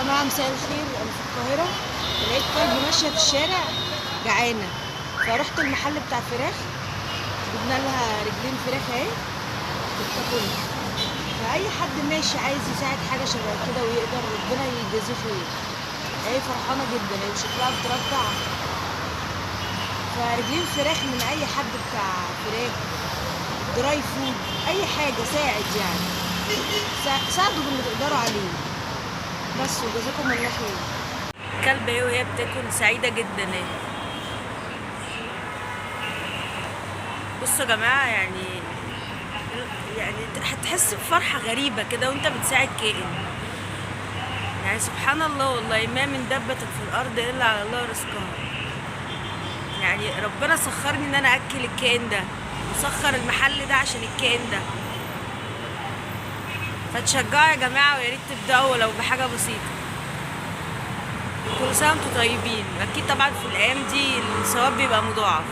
جماعة مساء الخير. أنا في القاهرة لقيت كلب ماشية في الشارع جعانة، فرحت المحل بتاع فراخ، جبنا لها رجلين فراخ اهي بتاكلها. فأي حد ماشي عايز يساعد حاجة شبه كده ويقدر ربنا يجازيه خير. هي فرحانة جدا، هي شكلها بترضع، فرجلين فراخ من أي حد بتاع فراخ، دراي فود، أي حاجة ساعد يعني، ساعدوا باللي تقدروا عليه بس، وجزاكم الله خير. كلبة اهي وهي بتاكل سعيدة جدا اهي. بصوا يا جماعة، يعني هتحس بفرحة غريبة كده وانت بتساعد كائن. يعني سبحان الله والله، ما من دابة في الأرض إلا على الله رزقها. يعني ربنا سخرني ان انا اكل الكائن ده، وسخر المحل ده عشان الكائن ده. فتشجعوا يا جماعة، ويا ريت تبدأوا ولو بحاجة بسيطة. كل سنة وانتم طيبين. أكيد طبعا في الأيام دي الثواب بيبقى مضاعف.